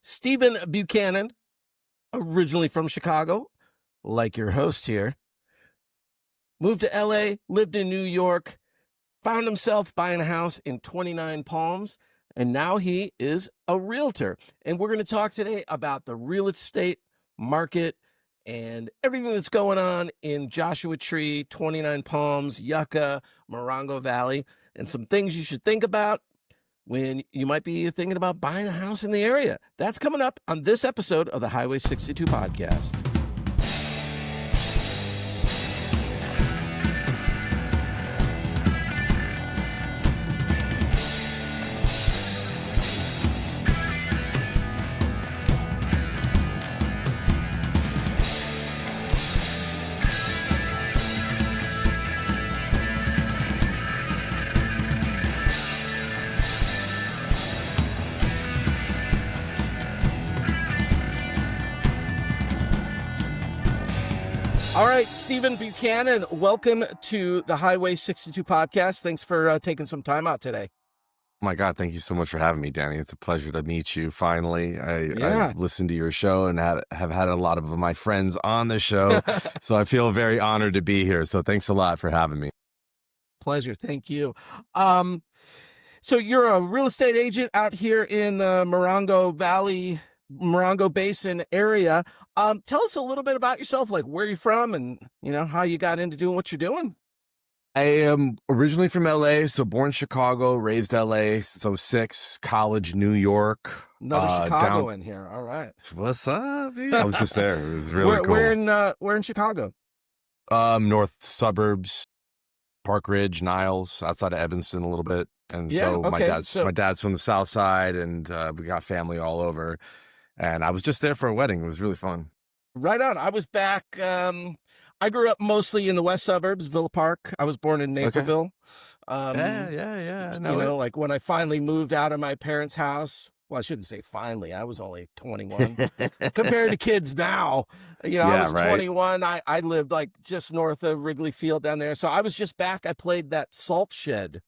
Stephen Buchanan, originally from Chicago, like your host here, moved to LA, lived in New York, found himself buying a house in 29 Palms, and now he is a realtor. And we're going to talk today about the real estate market and everything that's going on in Joshua Tree, 29 Palms, Yucca, Morongo Valley, and some things you should think about when you might be thinking about buying a house in the area. That's coming up on this episode of the Highway 62 podcast. All right, Stephen Buchanan, welcome to the Highway 62 podcast. Thanks for taking some time out today. Oh my God, thank you so much for having me, Danny. It's a pleasure to meet you finally. I've listened to your show and have had a lot of my friends on the show, so I feel very honored to be here. So thanks a lot for having me. Pleasure. Thank you. So you're a real estate agent out here in the Morongo Valley, Morongo Basin area. Tell us a little bit about yourself, like where you're from and, how you got into doing what you're doing. I am originally from LA, so born Chicago, raised LA, so 6, college, New York. Another Chicago in here. All right. What's up? I was just there. It was really cool. Where in Chicago? North suburbs, Park Ridge, Niles, outside of Evanston a little bit. And my dad's from the South Side, and we got family all over. And I was just there for a wedding. It was really fun. Right on. I was back. I grew up mostly in the west suburbs, Villa Park. I was born in Naperville. Okay. Yeah. Like when I finally moved out of my parents' house. Well, I shouldn't say finally. I was only 21 compared to kids now. I was 21. I lived like just north of Wrigley Field down there. So I was just back. I played that Salt Shed.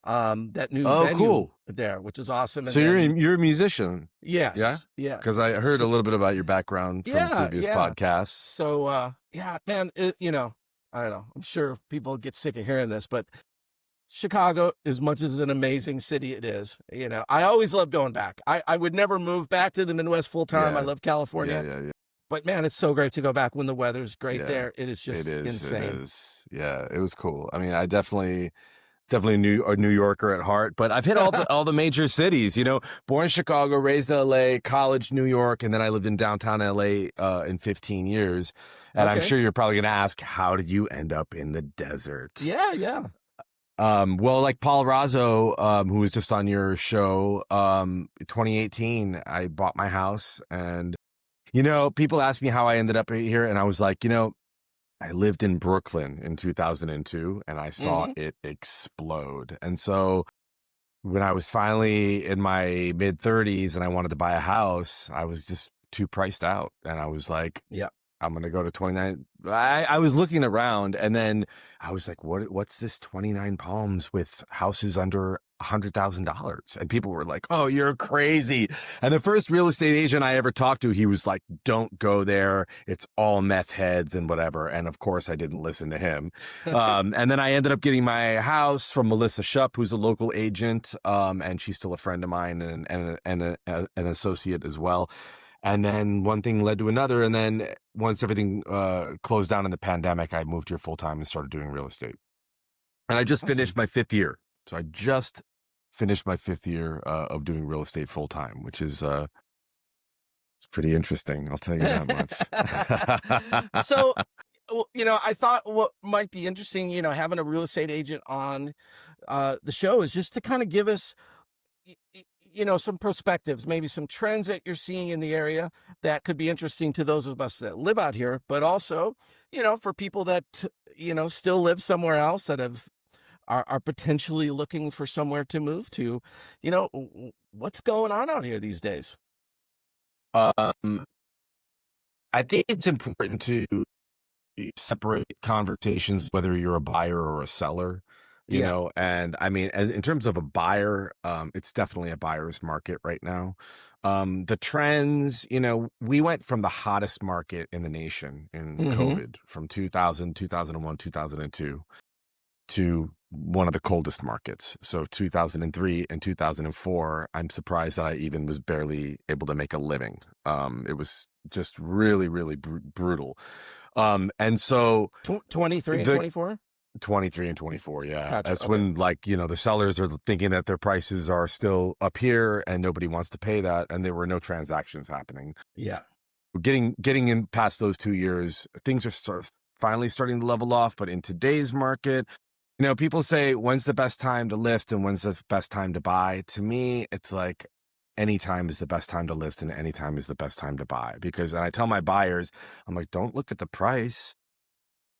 That new venue there, which is awesome. And so you're a musician. Yes. Yeah. Because I heard a little bit about your background from previous podcasts. So man, I don't know. I'm sure people get sick of hearing this, but Chicago, as much as an amazing city it is, I always love going back. I would never move back to the Midwest full time. I love California. Yeah. But man, it's so great to go back when the weather's great there. It is just insane. It is. Yeah, it was cool. I mean, I definitely a New Yorker at heart, but I've hit all the major cities, born in Chicago, raised in LA, college, New York, and then I lived in downtown LA in 15 years. And I'm sure you're probably going to ask, how did you end up in the desert? Yeah. Well, like Paul Razzo, who was just on your show, 2018, I bought my house, and, people ask me how I ended up here, and I was like, I lived in Brooklyn in 2002, and I saw it explode. And so when I was finally in my mid-30s and I wanted to buy a house, I was just too priced out. And I was like, I'm going to go to 29. I was looking around, and then I was like, what's this 29 Palms with houses under $100,000? And people were like, oh, you're crazy. And the first real estate agent I ever talked to, he was like, don't go there. It's all meth heads and whatever. And of course I didn't listen to him. And then I ended up getting my house from Melissa Shupp, who's a local agent. And she's still a friend of mine and an associate as well. And then one thing led to another. And then once everything closed down in the pandemic, I moved here full time and started doing real estate. And I just finished my 5th year. So I just finished my 5th year of doing real estate full time, which is it's pretty interesting. I'll tell you that much. So, I thought what might be interesting, having a real estate agent on the show is just to kind of give us some perspectives, maybe some trends that you're seeing in the area that could be interesting to those of us that live out here, but also, for people that, still live somewhere else that are potentially looking for somewhere to move to, what's going on out here these days? I think it's important to separate conversations, whether you're a buyer or a seller. you know, and I mean, in terms of a buyer, it's definitely a buyer's market right now. The trends, you know, we went from the hottest market in the nation in COVID from 2000, 2001, 2002 to one of the coldest markets. So 2003 and 2004, I'm surprised that I even was barely able to make a living. It was just really, really brutal. And so 23 and 24? 23 and 24, yeah. Gotcha. That's Okay. when, like, you know, the sellers are thinking that their prices are still up here and nobody wants to pay that, and there were no transactions happening. Yeah. Getting in past those 2 years, things are finally starting to level off. But in today's market, you know, people say, when's the best time to list and when's the best time to buy? To me, it's like any time is the best time to list and any time is the best time to buy. Because I tell my buyers, I'm like, don't look at the price.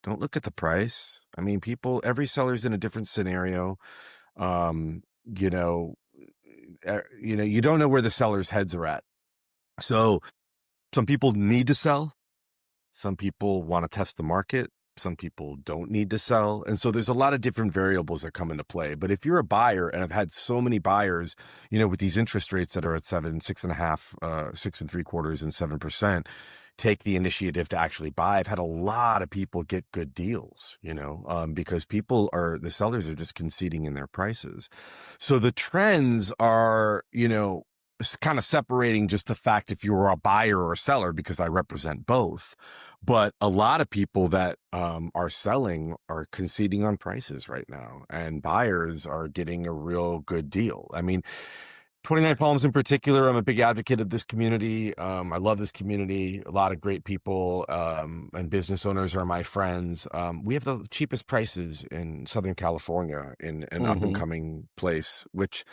Don't look at the price. I mean, every seller's in a different scenario. You know, you don't know where the seller's heads are at. So some people need to sell. Some people want to test the market. Some people don't need to sell. And so there's a lot of different variables that come into play. But if you're a buyer, and I've had so many buyers, you know, with these interest rates that are at 7, 6.5, 6.75, and 7%, take the initiative to actually buy. I've had a lot of people get good deals, you know, because the sellers are just conceding in their prices. So the trends are, you know, kind of separating just the fact if you're a buyer or a seller, because I represent both. But a lot of people that are selling are conceding on prices right now, and buyers are getting a real good deal. I mean, 29 Palms in particular, I'm a big advocate of this community. I love this community. A lot of great people and business owners are my friends. We have the cheapest prices in Southern California in an up-and-coming place, which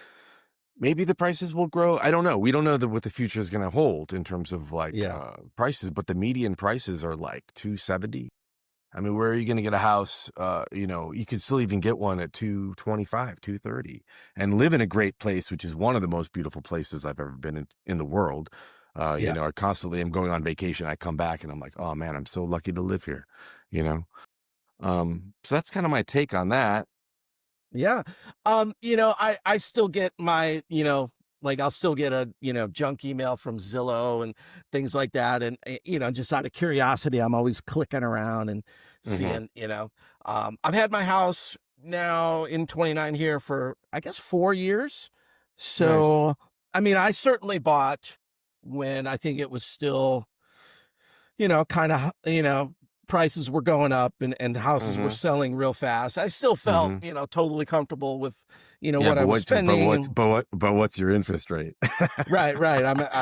maybe the prices will grow. I don't know. We don't know what the future is going to hold in terms of prices, but the median prices are like $270. I mean, where are you going to get a house? You know, you could still even get one at $225, $230, and live in a great place, which is one of the most beautiful places I've ever been in the world. You know, I constantly am going on vacation. I come back and I'm like, oh man, I'm so lucky to live here, you know? So that's kind of my take on that. Yeah. You know, I still get my, you know, like I'll still get a, you know, junk email from Zillow and things like that. And, you know, just out of curiosity, I'm always clicking around and seeing, you know, I've had my house now in 29 here for, I guess, 4 years. So, I mean, I certainly bought when I think it was still, you know, kind of, you know, prices were going up and houses were selling real fast. I still felt, you know, totally comfortable with, you know, what I was spending. But what's your interest rate? Right. I'm at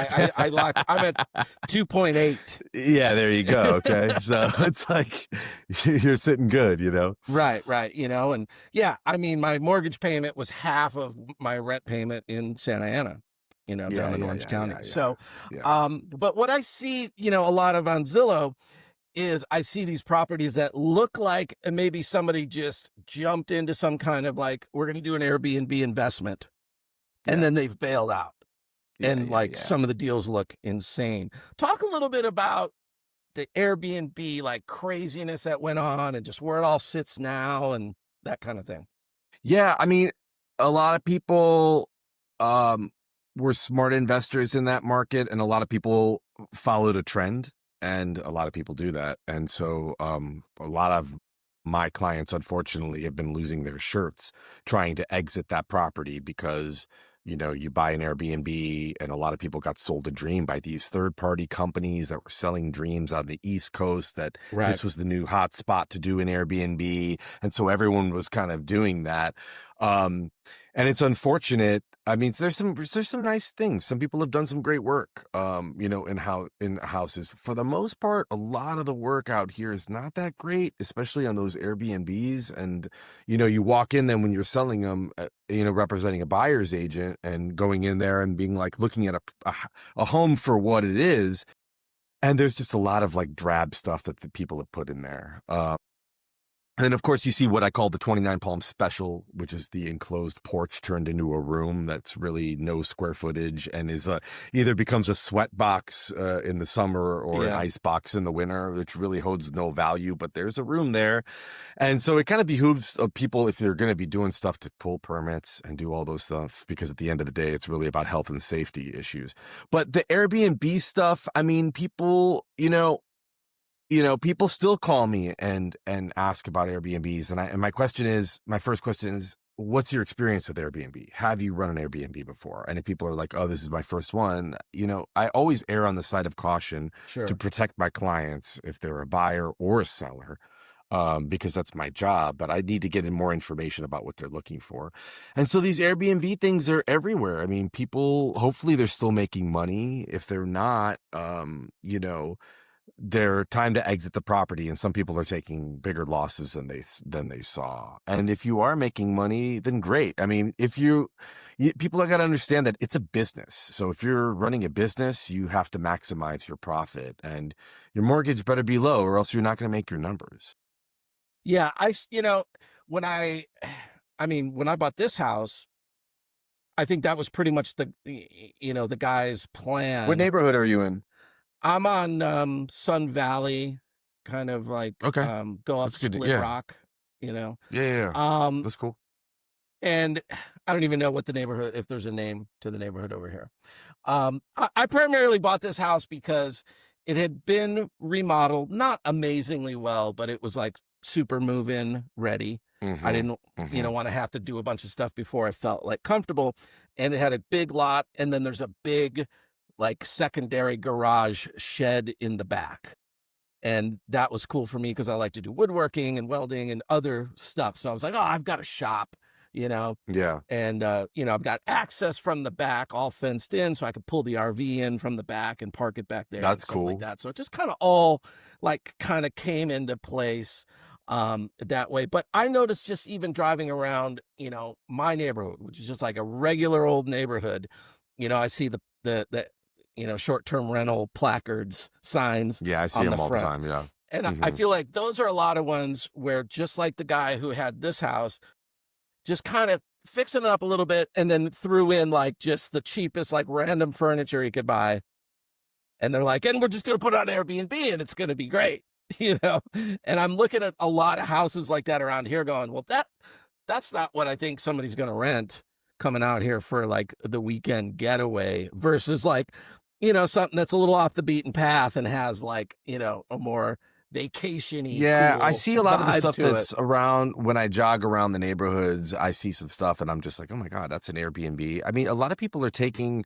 2.8. Yeah, there you go. Okay. So it's like you're sitting good, you know? Right. You know, and yeah, I mean, my mortgage payment was half of my rent payment in Santa Ana, you know, down in Orange County. So, but what I see, you know, a lot of on Zillow is I see these properties that look like maybe somebody just jumped into some kind of like, we're going to do an Airbnb investment, and then they've bailed out. Some of the deals look insane. Talk a little bit about the Airbnb like craziness that went on and just where it all sits now and that kind of thing. Yeah, I mean, a lot of people were smart investors in that market, and a lot of people followed a trend. And a lot of people do that. And so a lot of my clients, unfortunately, have been losing their shirts trying to exit that property because, you know, you buy an Airbnb and a lot of people got sold a dream by these third-party companies that were selling dreams on the East Coast that this was the new hot spot to do an Airbnb. And so everyone was kind of doing that. And it's unfortunate. I mean, there's some nice things. Some people have done some great work, you know, in houses. For the most part, a lot of the work out here is not that great, especially on those Airbnbs. And, you know, you walk in them when you're selling them, you know, representing a buyer's agent and going in there and being like looking at a home for what it is. And there's just a lot of like drab stuff that the people have put in there. And of course, you see what I call the 29 Palm Special, which is the enclosed porch turned into a room that's really no square footage and is either becomes a sweat box in the summer or an Yeah. ice box in the winter, which really holds no value. But there's a room there. And so it kind of behooves people, if they're going to be doing stuff, to pull permits and do all those stuff, because at the end of the day, it's really about health and safety issues. But the Airbnb stuff, I mean, people, people still call me and ask about Airbnbs, and my first question is, what's your experience with Airbnb? Have you run an Airbnb before? And if people are like, oh, this is my first one, I always err on the side of caution Sure. to protect my clients if they're a buyer or a seller, because that's my job. But I need to get in more information about what they're looking for. And so these Airbnb things are everywhere. I mean, people, hopefully they're still making money. If they're not, they're time to exit the property, and some people are taking bigger losses than they saw. And if you are making money, then great. I mean, people have got to understand that it's a business. So if you're running a business, you have to maximize your profit, and your mortgage better be low, or else you're not going to make your numbers. Yeah, when when I bought this house, I think that was pretty much the guy's plan. What neighborhood are you in? I'm on Sun Valley, kind of like Okay, go up that's good. Split Yeah, Rock, yeah. Um, That's cool. and I don't even know what the neighborhood, if there's a name to the neighborhood over here. I primarily bought this house because it had been remodeled, not amazingly well, but it was like super move-in ready. I didn't, want to have to do a bunch of stuff before I felt like comfortable. And it had a big lot, and then there's a big like secondary garage shed in the back. And that was cool for me because I like to do woodworking and welding and other stuff. So I was like, oh, I've got a shop, Yeah, and, I've got access from the back, all fenced in, so I could pull the RV in from the back and park it back there. that's and stuff cool. like that. So it just kind of all kind of came into place that way. But I noticed just even driving around, my neighborhood, which is just like a regular old neighborhood, I see the short-term rental placards, signs Yeah, I see on them the all the front. time. Yeah. And I feel like those are a lot of ones where, just like the guy who had this house, just kind of fixing it up a little bit and then threw in like just the cheapest, like random furniture he could buy. And they're like, and we're just going to put it on Airbnb and it's going to be great, And I'm looking at a lot of houses like that around here going, well, that's not what I think somebody's going to rent coming out here for like the weekend getaway versus like, something that's a little off the beaten path and has like, a more vacation-y, Yeah, I cool see a lot of the vibe stuff to that's around when I jog around the neighborhoods. I see some stuff and I'm just like, oh my God, that's an Airbnb. I mean, a lot of people are taking,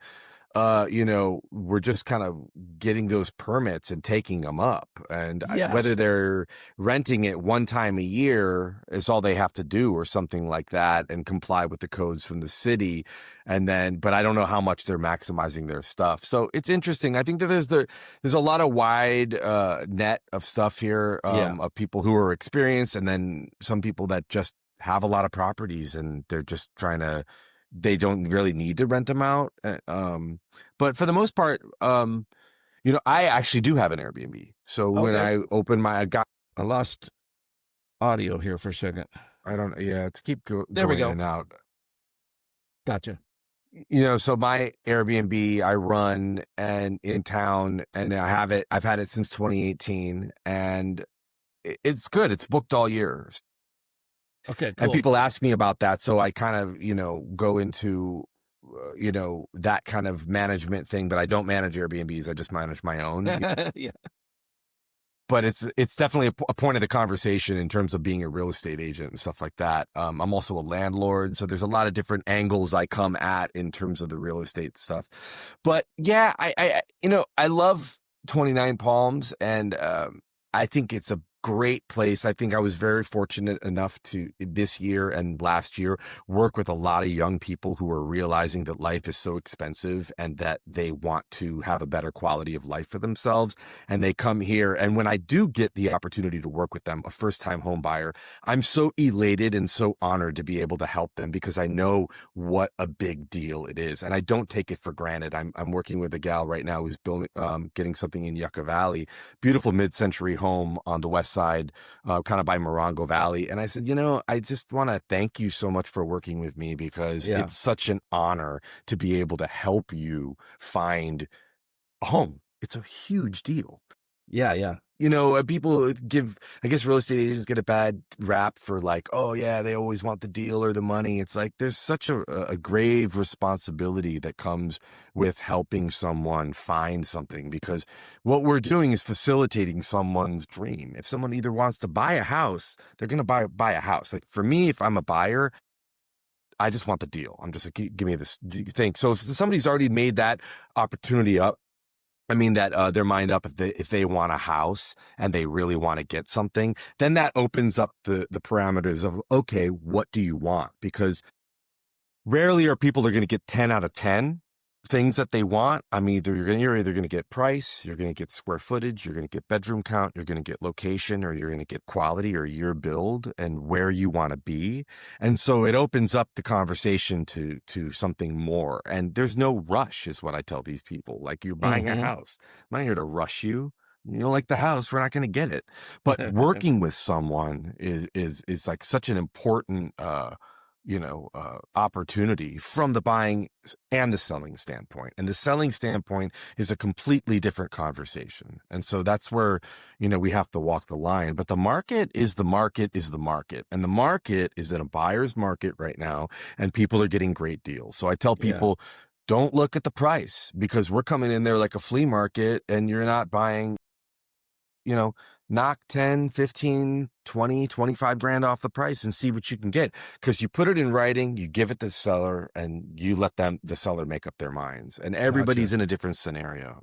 we're just kind of getting those permits and taking them up. And Yes. whether they're renting it one time a year is all they have to do or something like that and comply with the codes from the city. But I don't know how much they're maximizing their stuff. So it's interesting. I think that there's a lot of wide net of stuff here, of people who are experienced, and then some people that just have a lot of properties and they're just they don't really need to rent them out. But for the most part, I actually do have an Airbnb. So when I open I lost audio here for a second. it's going There we go. in and out. Gotcha. So my Airbnb I run and in town, and I've had it since 2018, and it's good. It's booked all year. Okay, cool. And people ask me about that. So I kind of, go into, that kind of management thing, but I don't manage Airbnbs. I just manage my own. Yeah. But it's definitely a point of the conversation in terms of being a real estate agent and stuff like that. I'm also a landlord. So there's a lot of different angles I come at in terms of the real estate stuff. But yeah, I love 29 Palms, and I think it's a great place. I think I was very fortunate enough to, this year and last year, work with a lot of young people who are realizing that life is so expensive and that they want to have a better quality of life for themselves. And they come here. And when I do get the opportunity to work with them, a first-time home buyer, I'm so elated and so honored to be able to help them, because I know what a big deal it is. And I don't take it for granted. I'm working with a gal right now who's building, getting something in Yucca Valley, beautiful mid-century home on the west side, kind of by Morongo Valley. And I said, I just want to thank you so much for working with me, because Yeah. it's such an honor to be able to help you find a home. It's a huge deal. Yeah. People I guess real estate agents get a bad rap for like, oh yeah, they always want the deal or the money. It's like, there's such a grave responsibility that comes with helping someone find something, because what we're doing is facilitating someone's dream. If someone either wants to buy a house, they're going to buy a house. Like for me, if I'm a buyer, I just want the deal. I'm just like, give me this thing. So if somebody's already made that opportunity up, their mind up, if they want a house and they really want to get something, then that opens up the parameters of, okay, what do you want? Because rarely are people going to get 10 out of 10 things that they want. You're either going to get price, you're going to get square footage, you're going to get bedroom count, you're going to get location, or you're going to get quality or year build and where you want to be. And so it opens up the conversation to something more. And there's no rush, is what I tell these people. Like, you're buying a house. I'm not here to rush you. You don't like the house, we're not going to get it. But working with someone is like such an important opportunity from the buying and the selling standpoint. And the selling standpoint is a completely different conversation. And so that's where, we have to walk the line. But the market is the market is the market. And the market is in a buyer's market right now, and people are getting great deals. So I tell people, don't look at the price, because we're coming in there like a flea market, and you're not buying, knock 10, 15, 20, 25 grand off the price and see what you can get. Because you put it in writing, you give it to the seller, and you let the seller make up their minds. And everybody's in a different scenario,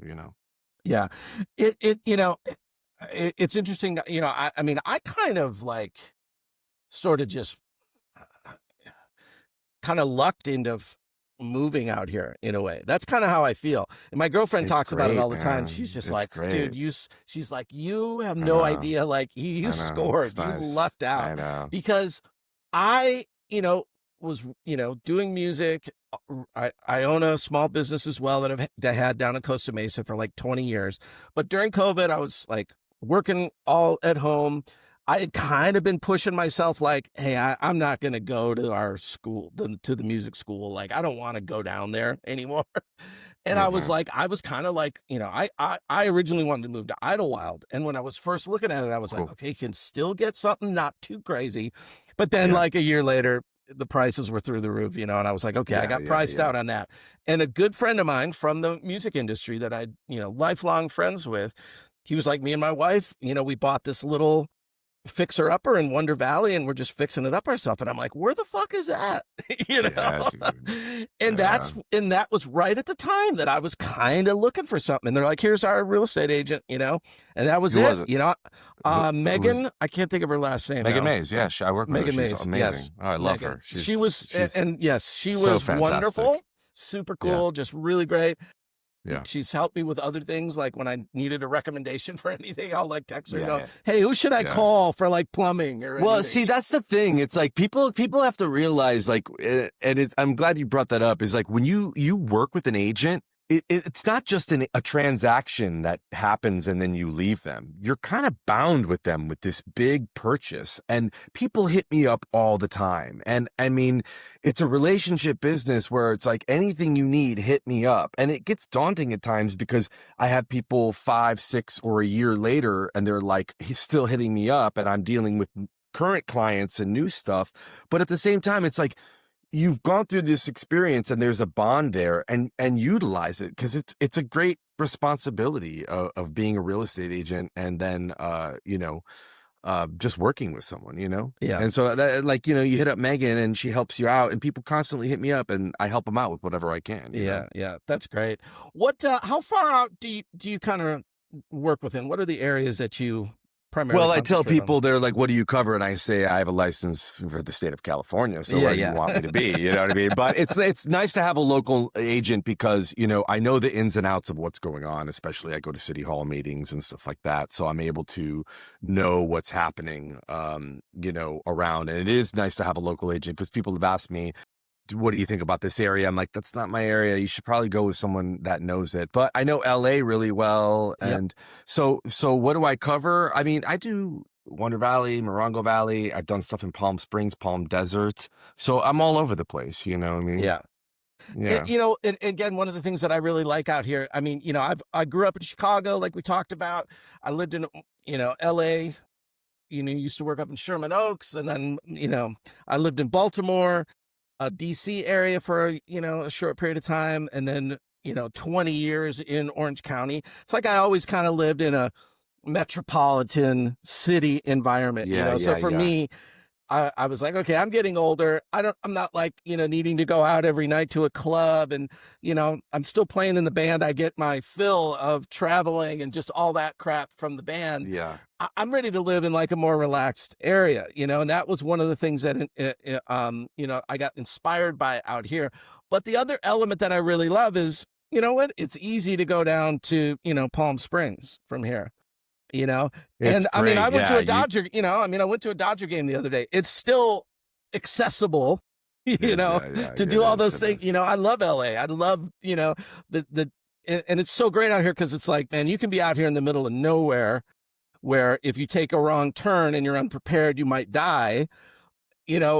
Yeah. It's interesting. I kind of like sort of just kind of lucked into moving out here in a way. That's kind of how I feel. And my girlfriend talks about it all the time. She's just like, dude, she's like, you have no idea. Like, you scored, you lucked out. I know. Because I, was, doing music. I own a small business as well that I had down in Costa Mesa for like 20 years. But during COVID, I was like working all at home. I had kind of been pushing myself like, hey, I'm not going to go to our school, to the music school. Like, I don't want to go down there anymore. And I was like, I was kind of like, I originally wanted to move to Idlewild. And when I was first looking at it, I was like, okay, can still get something not too crazy. But then like a year later, the prices were through the roof, and I was like, okay, I got priced out on that. And a good friend of mine from the music industry that I, lifelong friends with, he was like, me and my wife, we bought this little fixer upper in Wonder Valley, and we're just fixing it up ourselves. And I'm like, where the fuck is that? And that was right at the time that I was kind of looking for something. And they're like, here's our real estate agent, and that was it. Megan, I can't think of her last name. Megan Mays. Yeah. I work with Megan her. She's Mays. amazing. Yes. Oh, I love Megan. her. She was so was wonderful, fantastic. super cool, just really great. Yeah. She's helped me with other things. Like when I needed a recommendation for anything, I'll like text her and go, hey, who should I call for like plumbing or anything? Well, see, that's the thing. It's like people have to realize, like, and I'm glad you brought that up, is like when you work with an agent, it's not just a transaction that happens and then you leave them. You're kind of bound with them with this big purchase. And people hit me up all the time. And I mean, it's a relationship business where it's like, anything you need, hit me up. And it gets daunting at times, because I have people 5, 6, or a year later, and they're like, he's still hitting me up, and I'm dealing with current clients and new stuff. But at the same time, it's like, you've gone through this experience and there's a bond there, and utilize it, because it's a great responsibility of being a real estate agent, and then just working with someone, Yeah. And so that, like, you hit up Megan and she helps you out, and people constantly hit me up and I help them out with whatever I can. Yeah. That's great. What how far out do you kind of work within? What are the areas that you primarily? Well, I tell people, they're like, what do you cover? And I say, I have a license for the state of California. So where do you want me to be? You know what I mean? But it's nice to have a local agent, because, I know the ins and outs of what's going on, especially I go to city hall meetings and stuff like that. So I'm able to know what's happening, around. And it is nice to have a local agent, because people have asked me, what do you think about this area? I'm like, that's not my area. You should probably go with someone that knows it. But I know LA really well. And so what do I cover? I mean, I do Wonder Valley, Morongo Valley. I've done stuff in Palm Springs, Palm Desert. So I'm all over the place. You know what I mean? Yeah. Yeah. And again, one of the things that I really like out here, I mean, I grew up in Chicago, like we talked about. I lived in, LA, used to work up in Sherman Oaks. And then, I lived in Baltimore, DC area for, a short period of time. And then, 20 years in Orange County. It's like I always kind of lived in a metropolitan city environment, Yeah. so Yeah. for Yeah. me, I was like, okay, I'm getting older. I'm not like, needing to go out every night to a club, and, I'm still playing in the band. I get my fill of traveling and just all that crap from the band. Yeah. I'm ready to live in like a more relaxed area, and that was one of the things that, I got inspired by out here. But the other element that I really love is, it's easy to go down to, Palm Springs from here. It's I mean, I great. went to Yeah. a Dodger, I went to a Dodger game the other day. It's still accessible, It is. Yeah. Yeah. to It do all is. those It things. is. I love LA. I love, and it's so great out here because it's like, man, you can be out here in the middle of nowhere where if you take a wrong turn and you're unprepared, you might die,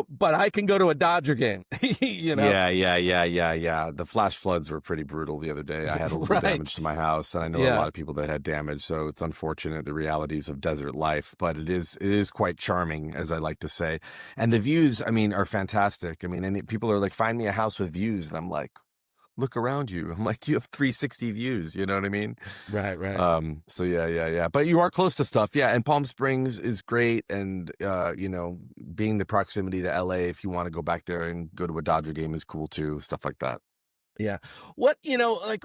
but I can go to a Dodger game, Yeah, yeah, yeah, yeah, yeah. The flash floods were pretty brutal the other day. I had a little damage to my house, and I know a Yeah. lot of people that had damage, so it's unfortunate, the realities of desert life, but it is quite charming, as I like to say. And the views, I mean, are fantastic. I mean, and people are like, find me a house with views, and I'm like, look around you. I'm like, you have 360 views, you know what I mean? Right. So yeah. But you are close to stuff. Yeah. And Palm Springs is great. And, being the proximity to LA, if you want to go back there and go to a Dodger game is cool too. Stuff like that. Yeah. What, like,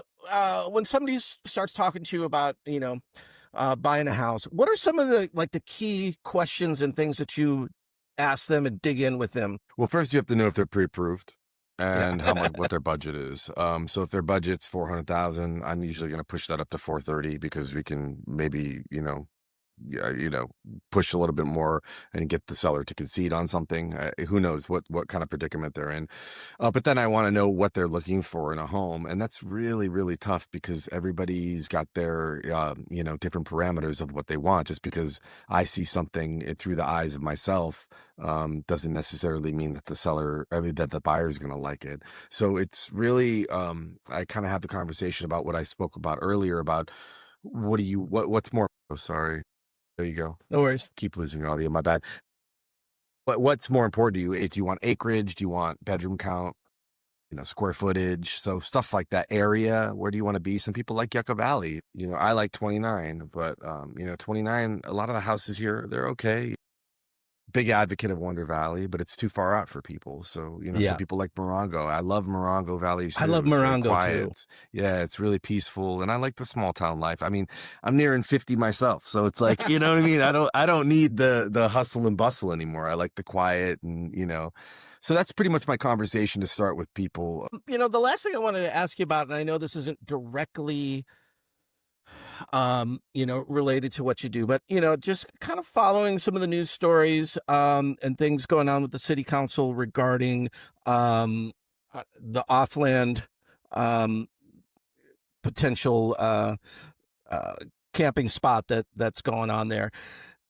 when somebody starts talking to you about, buying a house, what are some of the key questions and things that you ask them and dig in with them? Well, first you have to know if they're pre-approved Yeah. and how much, what their budget is. So if their budget's 400,000, I'm usually going to push that up to 430 because we can maybe, yeah, push a little bit more and get the seller to concede on something. Who knows what kind of predicament they're in. But then I want to know what they're looking for in a home. And that's really, really tough because everybody's got their, different parameters of what they want. Just because I see something through the eyes of myself doesn't necessarily mean that that the buyer is going to like it. So it's really, I kind of have the conversation about what I spoke about earlier about what's more, oh, sorry. There you go. No worries. Keep losing audio. My bad. What's more important to you? Do you want acreage? Do you want bedroom count? Square footage? So stuff like that. Area. Where do you want to be? Some people like Yucca Valley. I like 29, but 29. A lot of the houses here, they're okay. Big advocate of Wonder Valley, but it's too far out for people. So, Yeah. some people like Morongo. I love Morongo Valley too. I love It's very Morongo, quiet. too. Yeah, it's really peaceful, and I like the small town life. I mean, I'm nearing 50 myself, so it's like, you know what I mean? I don't need the hustle and bustle anymore. I like the quiet, and so that's pretty much my conversation to start with people. The last thing I wanted to ask you about, and I know this isn't directly related to what you do, but just kind of following some of the news stories and things going on with the city council regarding the offland potential camping spot that's going on there.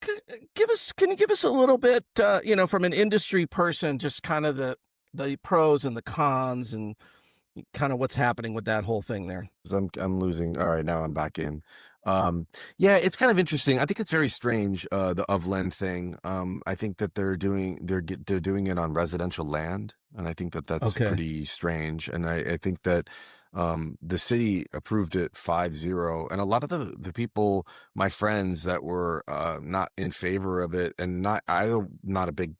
Can you give us a little bit from an industry person, just kind of the pros and the cons and kind of what's happening with that whole thing there? I'm losing. All right, now I'm back in. Yeah, it's kind of interesting. I think it's very strange, the Ovland thing. I think that they're doing it on residential land, and I think that that's Okay. pretty strange. And I think that the city approved it 5-0, and a lot of the people, my friends that were not in favor of it, and I'm not a big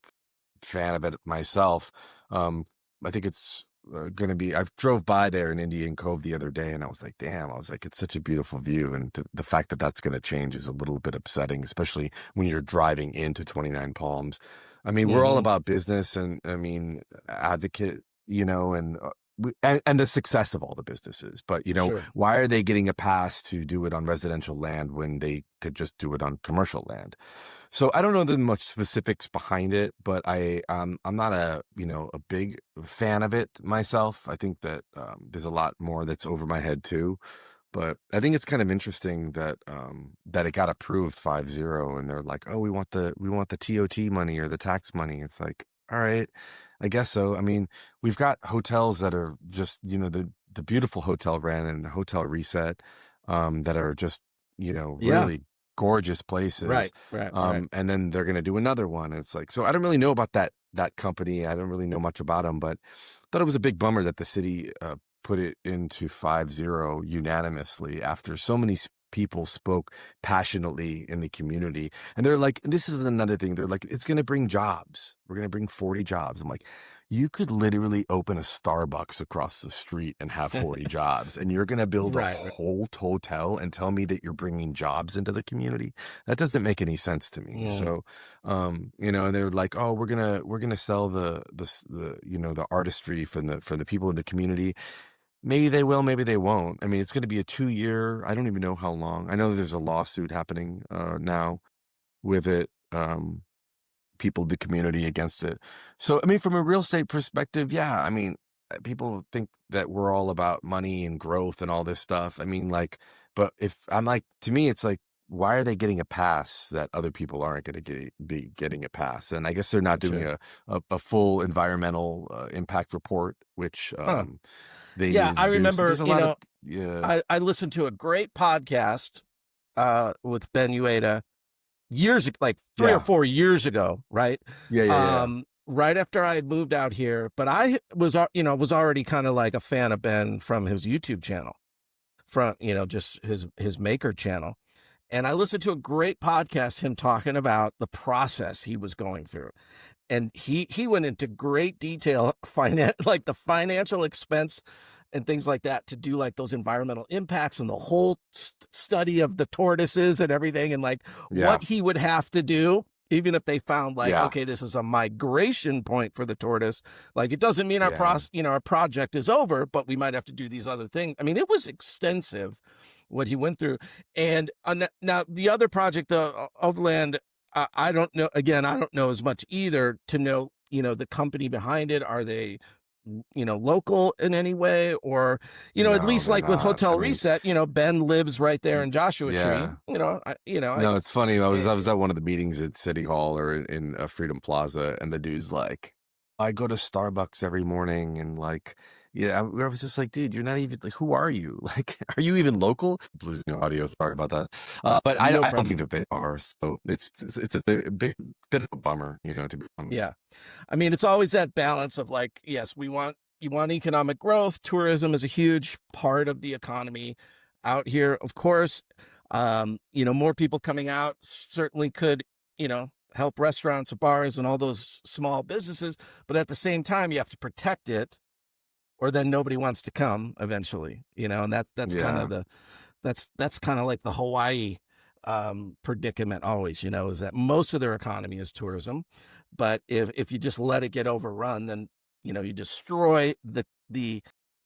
fan of it myself. I think it's going to be. I drove by there in Indian Cove the other day, and I was like, "Damn!" I was like, "It's such a beautiful view," and the fact that that's going to change is a little bit upsetting, especially when you're driving into 29 Palms. I mean, we're all Mhm. about business, and I mean, advocate, and. And the success of all the businesses, but Sure. why are they getting a pass to do it on residential land when they could just do it on commercial land? So I don't know the much specifics behind it, but I'm not a big fan of it myself. I think that there's a lot more that's over my head too. But I think it's kind of interesting that that it got approved 5-0, and they're like, oh, we want the TOT money or the tax money. It's like, all right, I guess so. I mean, we've got hotels that are just, the beautiful Hotel Ren and Hotel Reset, that are just, Yeah. really gorgeous places. Right. And then they're gonna do another one. It's like, so I don't really know about that company. I don't really know much about them, but thought it was a big bummer that the city put it into 5-0 unanimously after so many people spoke passionately in the community. And they're like, this is another thing. They're like, it's going to bring jobs. We're going to bring 40 jobs. I'm like, you could literally open a Starbucks across the street and have 40 jobs, and you're going to build a Right. whole hotel and tell me that you're bringing jobs into the community? That doesn't make any sense to me. Mm. So, and they're like, oh, we're gonna sell the the artistry for the people in the community. Maybe they will, maybe they won't. I mean, it's going to be a 2-year. I don't even know how long. I know there's a lawsuit happening now with it. People in the community against it. So, I mean, from a real estate perspective, yeah, I mean, people think that we're all about money and growth and all this stuff. I mean, like, but if I'm like, to me, it's like, why are they getting a pass that other people aren't going to be getting a pass? And I guess they're not doing Gotcha. a full environmental impact report, which Huh. they Yeah, needed I to do. So remember, there's a lot of, yeah, I listened to a great podcast with Ben Ueda years like 3 or 4 years ago, right? yeah. Right after I had moved out here, but I was was already kind of like a fan of Ben from his YouTube channel, from just his maker channel. And I listened to a great podcast, him talking about the process he was going through. And he went into great detail, like the financial expense and things like that, to do like those environmental impacts and the whole study of the tortoises and everything, and like Yeah, what he would have to do, even if they found like, yeah, okay, this is a migration point for the tortoise. Like, it doesn't mean yeah, our project is over, but we might have to do these other things. I mean, it was extensive what he went through. And now the other project, the Overland, I don't know. Again, I don't know as much either to know, the company behind it. Are they, local in any way? Or, at no, least they're like with not. I Hotel mean, Reset, Ben lives right there in Joshua Tree. yeah. I, No, it's funny. I eh, was at one of the meetings at City Hall or in Freedom Plaza, and the dude's like, I go to Starbucks every morning, and like, yeah, I was just like, dude, you're not even like, who are you? Like, are you even local? Losing audio. Sorry about that. But no I don't problem. think that they are. So it's a big bit of a bummer, to be honest. Yeah. I mean, it's always that balance of like, yes, you want economic growth. Tourism is a huge part of the economy out here. Of course, more people coming out certainly could, help restaurants, bars, and all those small businesses. But at the same time, you have to protect it, or then nobody wants to come eventually, and that's kind Yeah, of that's kind of like the Hawaii predicament always, is that most of their economy is tourism. But if you just let it get overrun, then you destroy the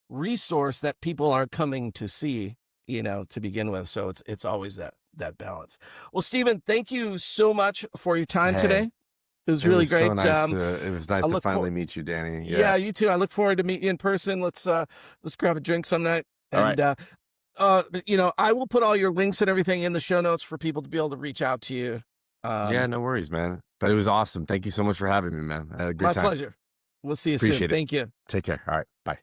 resource that people are coming to see, to begin with. So it's always that balance. Well, Stephen, thank you so much for your time hey, today. It was really great. it was nice I to look for finally meet you, Danny. Yeah. Yeah, you too. I look forward to meeting you in person. Let's grab a drink some night. All right. And I will put all your links and everything in the show notes for people to be able to reach out to you. Yeah, no worries, man. But it was awesome. Thank you so much for having me, man. I had a good My time. pleasure. We'll see you soon. Appreciate it. Thank you. Take care. All right. Bye.